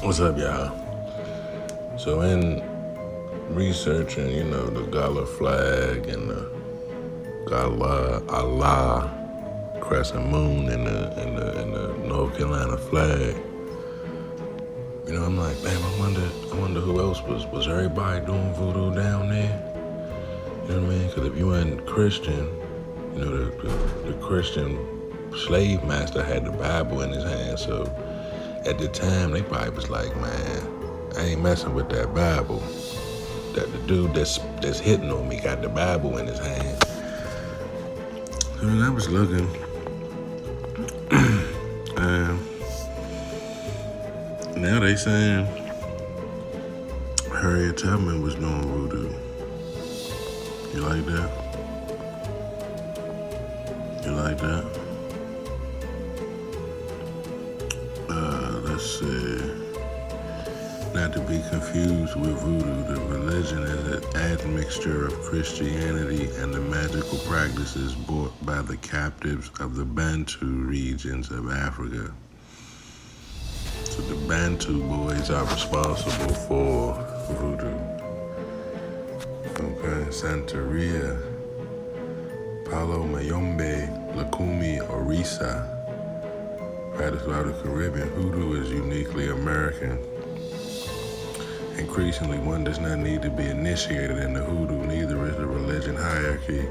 What's up, y'all? So in researching, the Gala flag and the Gala Allah crescent moon and the North Carolina flag, I'm like, damn, I wonder who else was everybody doing voodoo down there? You know what I mean? Because if you weren't Christian, the Christian slave master had the Bible in his hand, so at the time they probably was like, man, I ain't messing with that Bible. That the dude that's hitting on me got the Bible in his hand. So I was looking, and now they saying Harriet Tubman was doing voodoo. You like that? You like that? Let's see. Not to be confused with voodoo, the religion is an admixture of Christianity and the magical practices brought by the captives of the Bantu regions of Africa. So the Bantu boys are responsible for voodoo. Okay, Santeria, Palo Mayombe, Lakumi, Orisa, practiced throughout the Caribbean. Voodoo is uniquely American. Increasingly, one does not need to be initiated into hoodoo, neither is the religion hierarchy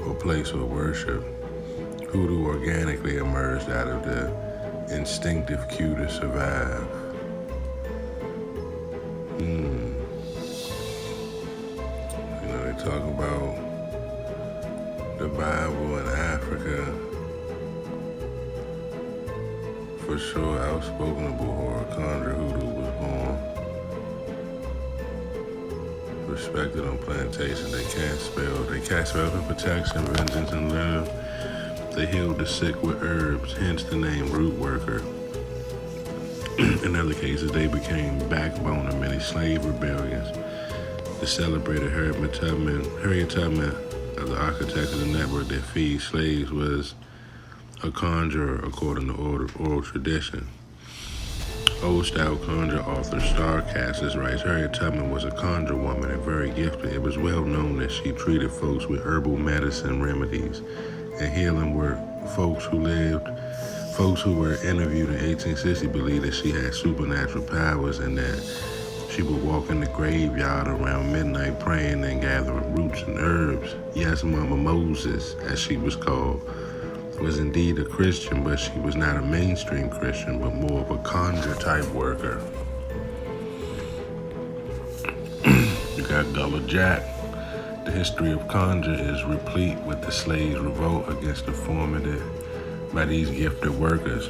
or place of worship. Hoodoo organically emerged out of the instinctive cue to survive. They talk about the Bible in Africa. For sure, outspoken Buhora Condra Hoodoo was born. Respected on plantation, they cast spells for protection, vengeance, and love. They healed the sick with herbs, hence the name root worker. In other cases, they became backbone of many slave rebellions. The celebrated Harriet Tubman, of the architect of the network that feeds slaves, was a conjurer according to oral tradition. Old-style conjure author Star Cassis writes, Harriet Tubman was a conjure woman and very gifted. It was well known that she treated folks with herbal medicine remedies and healing work. Folks who were interviewed in 1860 believed that she had supernatural powers and that she would walk in the graveyard around midnight praying and gathering roots and herbs. Yes, Mama Moses, as she was called, was indeed a Christian, but she was not a mainstream Christian, but more of a conjure type worker. You got Gullah Jack. The history of conjure is replete with the slaves' revolt against the formative by these gifted workers.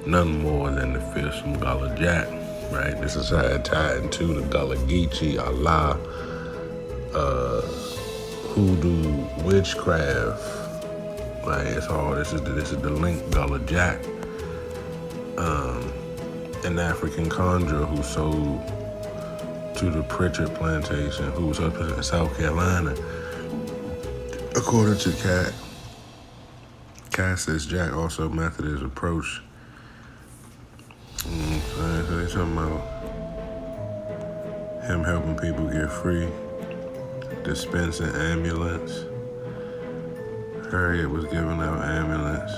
None more than the fearsome Gullah Jack, right? This is how it tied into the Gullah Geechee, Allah, hoodoo, witchcraft. Like, it's all, this is the link. Gullah Jack, an African conjurer who sold to the Pritchard plantation, who was up in South Carolina. According to Cassis, Jack also method his approach. So they're talking about him helping people get free, dispensing ambulance. Harriet was giving out ambulance.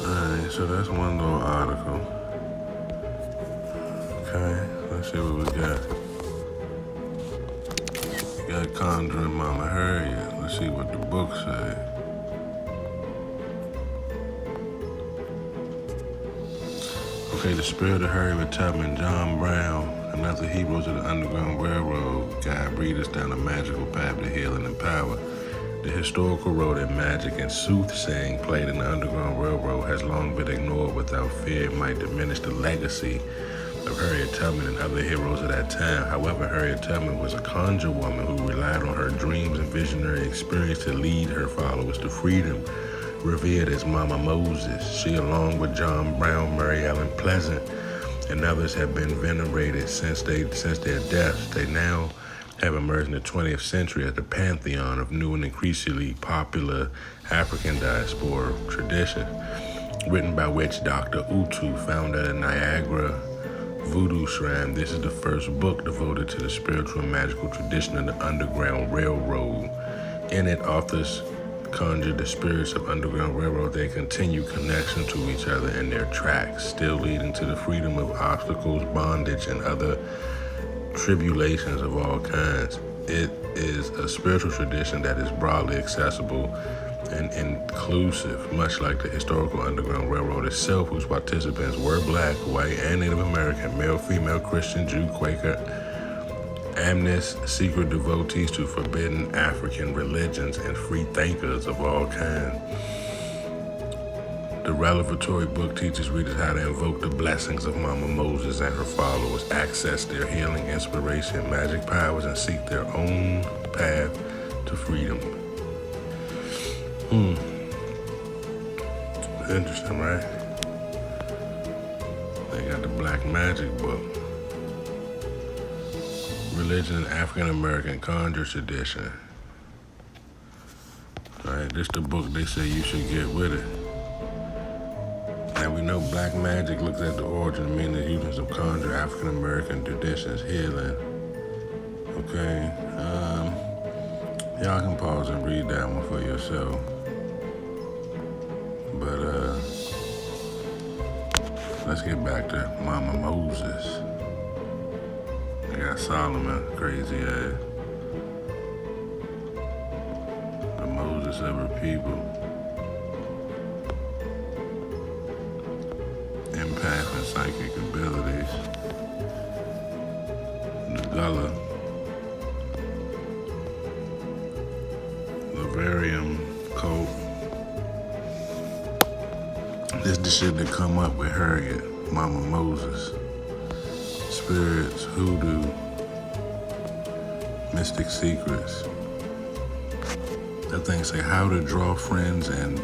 Alright, so that's one little article. Okay, let's see what we got. We got Conjuring Mama Harriet. Let's see what the book said. Okay, the spirit of Harriet Tubman, John Brown, and other heroes of the Underground Railroad guide readers down a magical path to healing and power. The historical role that magic and soothsaying played in the Underground Railroad has long been ignored without fear it might diminish the legacy of Harriet Tubman and other heroes of that time. However, Harriet Tubman was a conjure woman who relied on her dreams and visionary experience to lead her followers to freedom. Revered as Mama Moses, she, along with John Brown, Mary Ellen Pleasant, and others, have been venerated since their deaths. They now have emerged in the 20th century as the pantheon of new and increasingly popular African diaspora tradition, written by witch Dr. Utu, founder of the Niagara Voodoo Shrine. This is the first book devoted to the spiritual and magical tradition of the Underground Railroad. In it, authors conjure the spirits of Underground Railroad, their continued connection to each other and their tracks, still leading to the freedom of obstacles, bondage, and other tribulations of all kinds. It is a spiritual tradition that is broadly accessible and inclusive, much like the historical Underground Railroad itself, whose participants were black, white, and Native American, male, female, Christian, Jew, Quaker, Amnist, secret devotees to forbidden African religions, and free thinkers of all kinds. The revelatory book teaches readers how to invoke the blessings of Mama Moses and her followers, access their healing, inspiration, magic powers, and seek their own path to freedom. Interesting, right? They got the Black Magic book. Religion and African American Conjure Tradition. Right, this the book they say you should get with it. Now we know Black Magic looks at the origin and meaning and uses of conjure African American traditions, healing. Okay, y'all can pause and read that one for yourself. But let's get back to Mama Moses. They got Solomon, crazy ass. The Moses of her people. Empath and psychic abilities. The Gullah. Lavarium cult. This the shit that come up with Harriet, Mama Moses. Spirits, hoodoo, mystic secrets. That thing say how to draw friends and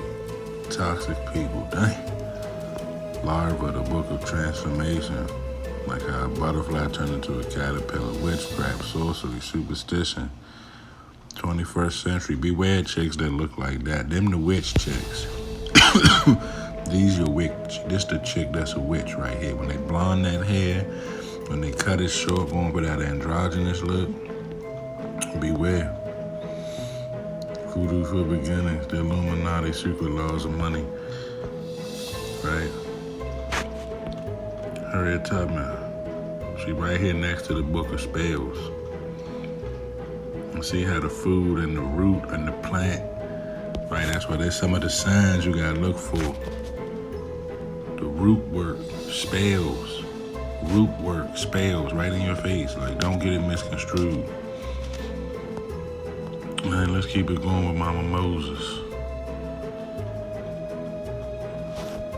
toxic people. Dang. Larva, the book of transformation. Like how a butterfly turned into a caterpillar. Witchcraft, sorcery, superstition. 21st century. Beware chicks that look like that. Them the witch chicks. These your witch. This the chick that's a witch right here. When they blonde that hair, when they cut it short, going for that androgynous look, beware. Voodoo for beginnings, the Illuminati, secret laws of money. Right? Harriet Tubman. She right here next to the book of spells. And see how the food and the root and the plant, right? That's why there's some of the signs you gotta look for. The root work, spells. Root work, spells, right in your face. Like, don't get it misconstrued. Man, let's keep it going with Mama Moses.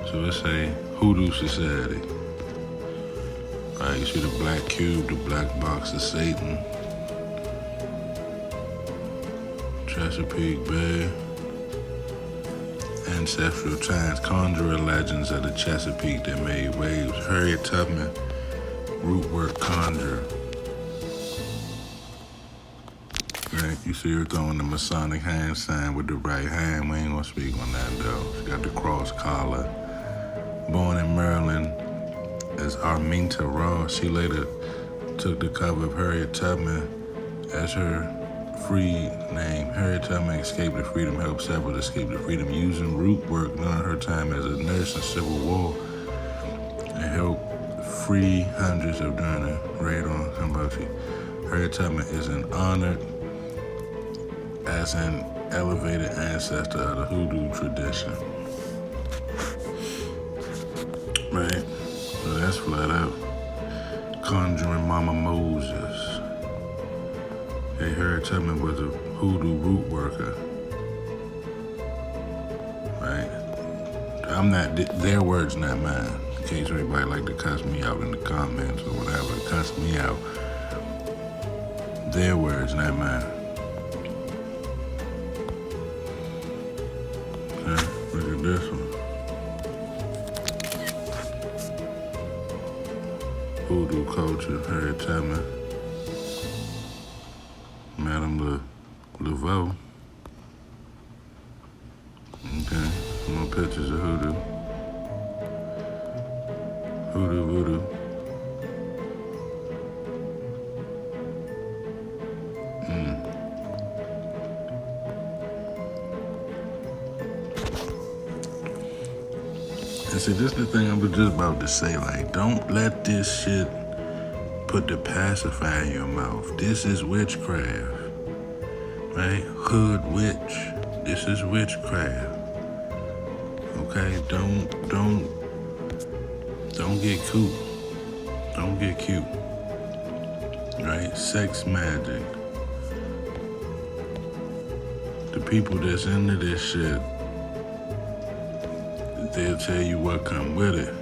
So let's say Hoodoo Society. All right, you see the black cube, the black box of Satan. Chesapeake Bay. Ancestral times, conjurer legends of the Chesapeake that made waves. Harriet Tubman, root work conjure. Right, you see her throwing the Masonic hand sign with the right hand. We ain't gonna speak on that though. She got the cross collar. Born in Maryland as Arminta Ross, she later took the cover of Harriet Tubman as her free name. Harriet Tubman escaped to freedom, helped several escape to freedom using root work during her time as a nurse in Civil War, and helped free hundreds of during the raid on Cambodia. Harriet Tubman is an honored as an elevated ancestor of the hoodoo tradition. Right? So that's flat out. Conjuring Mama Moses. Hey, Harriet Tubman was a hoodoo root worker. Right? I'm not, their words, not mine. In case everybody like to cuss me out in the comments or whatever, cuss me out. Their words, not mine. Okay, look at this one. Voodoo culture, Harriet Tubman. Madame Laveau. Okay, more pictures of Hoodoo. Voodoo. And see, this is the thing I was just about to say. Like, don't let this shit put the pacifier in your mouth. This is witchcraft, right? Hood witch. This is witchcraft. Okay, don't get cute. Don't get cute. Right? Sex magic. The people that's into this shit, they'll tell you what come with it.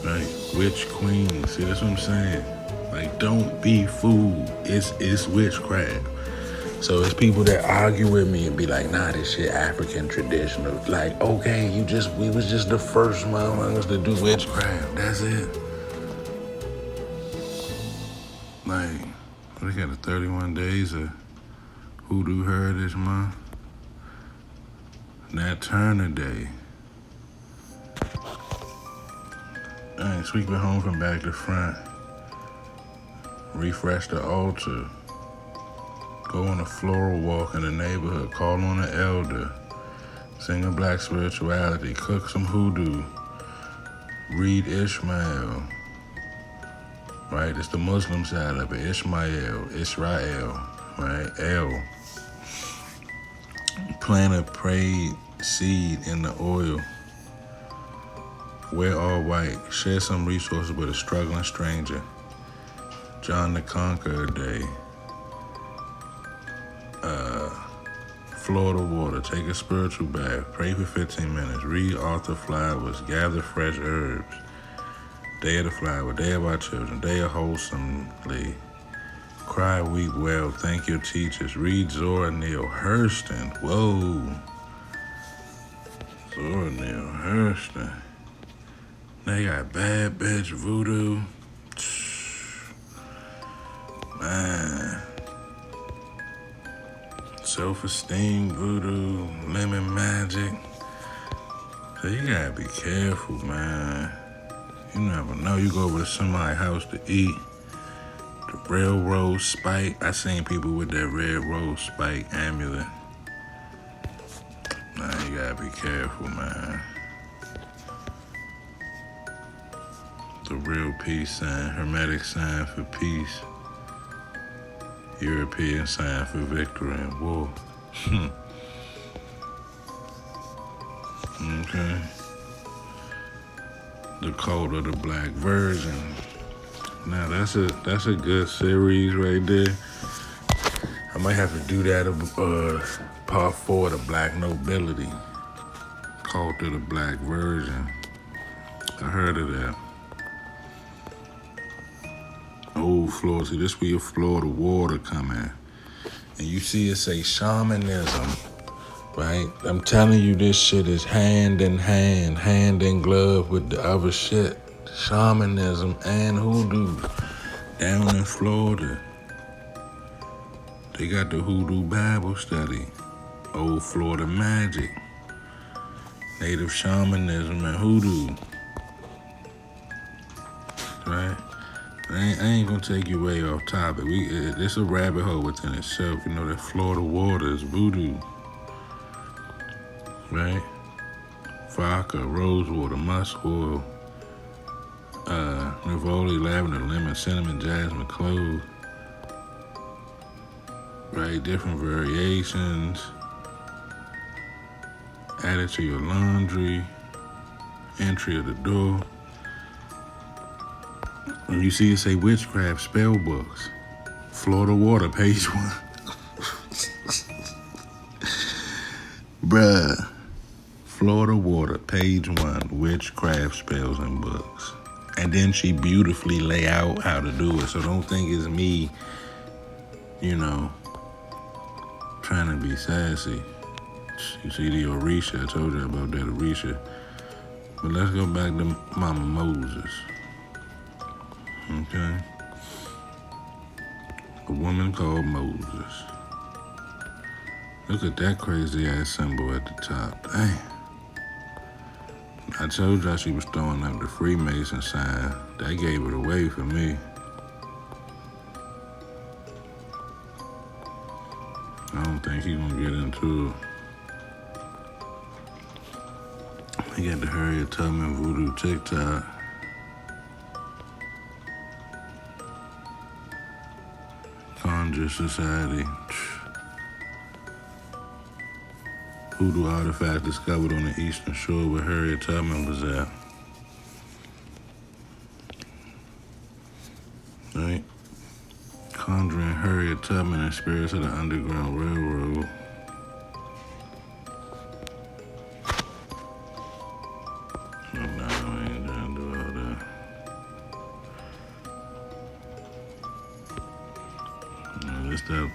Right? Witch queen. See, that's what I'm saying. Like, don't be fooled. It's witchcraft. So it's people that argue with me and be like, nah, this shit African traditional. Like, okay, we was just the first motherfuckers to do witchcraft. That's it. Like, we got a 31 days of Hoodoo Heritage Month. Nat Turner Day. Alright, sweep it home from back to front. Refresh the altar. Go on a floral walk in the neighborhood. Call on an elder. Sing a black spirituality. Cook some hoodoo. Read Ishmael. Right? It's the Muslim side of it. Israel. Right? El. Plant a prayed seed in the oil. Wear all white. Share some resources with a struggling stranger. John the Conqueror Day. Florida water. Take a spiritual bath. Pray for 15 minutes. Read Arthur Flowers. Gather fresh herbs. Day of the flower. Day of our children. Day of wholesomely. Cry, weep, well. Thank your teachers. Read Zora Neale Hurston. Whoa. Zora Neale Hurston. They got bad bitch voodoo. Man. Self-esteem voodoo. Lemon magic. So you gotta be careful, man. You never know. You go over to somebody's house to eat. The railroad spike. I seen people with that railroad spike amulet. Nah, you gotta be careful, man. The real peace sign, Hermetic sign for peace, European sign for victory and war. Okay. The Cult of the Black Virgin. Now that's a good series right there. I might have to do that part 4, the Black Nobility. Cult of the Black Virgin. I heard of that. Old Florida. See, this where your Florida water come in. And you see it say shamanism, right? I'm telling you, this shit is hand in hand, hand in glove with the other shit. Shamanism and hoodoo down in Florida. They got the Hoodoo Bible Study, Old Florida Magic, Native Shamanism and Hoodoo, right? I ain't gonna take you way off topic. It's a rabbit hole within itself. You know that Florida water is voodoo, right? Vodka, rose water, musk oil, Nervoli, lavender, lemon, cinnamon, jasmine, clove, right? Different variations. Add it to your laundry. Entry of the door. When you see it say witchcraft spell books, Florida water, page 1. Bruh. Florida water, page 1, witchcraft spells and books. And then she beautifully lay out how to do it. So don't think it's me, trying to be sassy. You see the Orisha, I told you about that Orisha. But let's go back to Mama Moses. Okay. A woman called Moses. Look at that crazy ass symbol at the top. Dang. I told y'all she was throwing up the Freemason sign. That gave it away for me. I don't think he's gonna get into it. He got the Harriet Tubman Voodoo TikTok. Conjure Society. Voodoo artifact discovered on the eastern shore where Harriet Tubman was at. Right? Conjuring Harriet Tubman and spirits of the Underground Railroad. Oh, no, I ain't trying to do all that. No, this stuff.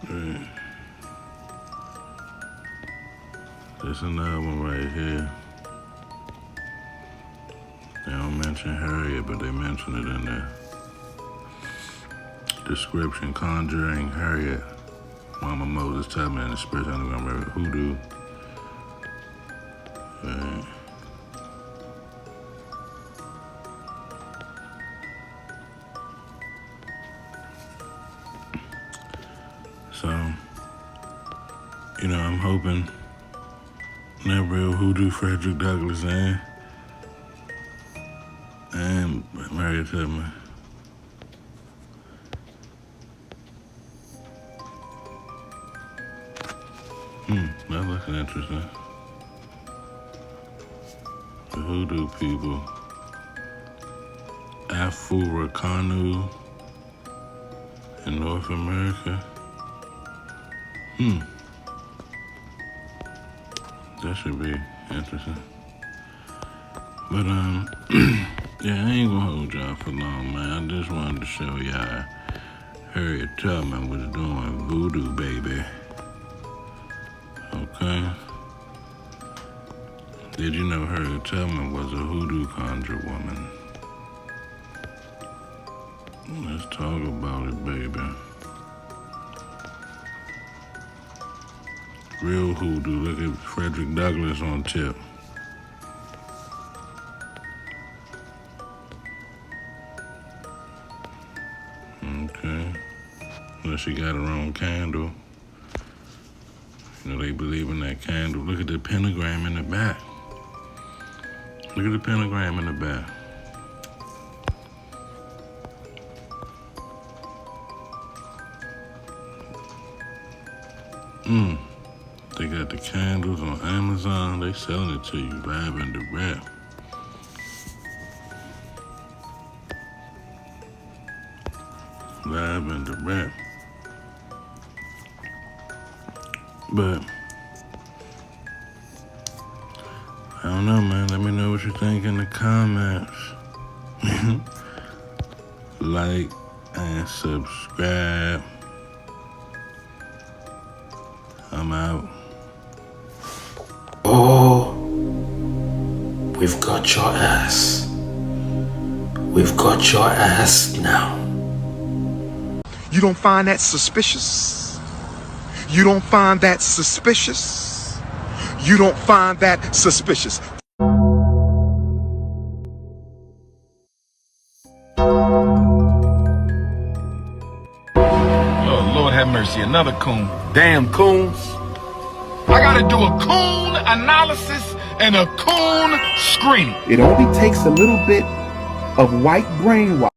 Right. There's another one right here. They don't mention Harriet, but they mention it in the description. Conjuring Harriet, Mama Moses Tubman, and the spirits of the Underground Railroad. Voodoo. Right. So, I'm hoping that real hoodoo Frederick Douglass and Harriet Tubman. That looks interesting. The hoodoo people. Afro-Kanu in North America. That should be interesting. But, yeah, I ain't gonna hold y'all for long, man. I just wanted to show y'all Harriet Tubman was doing voodoo, baby. Okay? Did you know Harriet Tubman was a hoodoo conjure woman? Let's talk about it, baby. Real hoodoo. Look at Frederick Douglass on tip. Okay. Well, she got her own candle. They believe in that candle. Look at the pentagram in the back. Look at the pentagram in the back. They got the candles on Amazon. They selling it to you live and direct. Live and direct. But I don't know, man. Let me know what you think in the comments. Like and subscribe. I'm out. Oh, we've got your ass. We've got your ass now. You don't find that suspicious? You don't find that suspicious? You don't find that suspicious? Oh, Lord have mercy, another coon. Damn coons. I gotta do a coon analysis and a coon screening. It only takes a little bit of white brainwash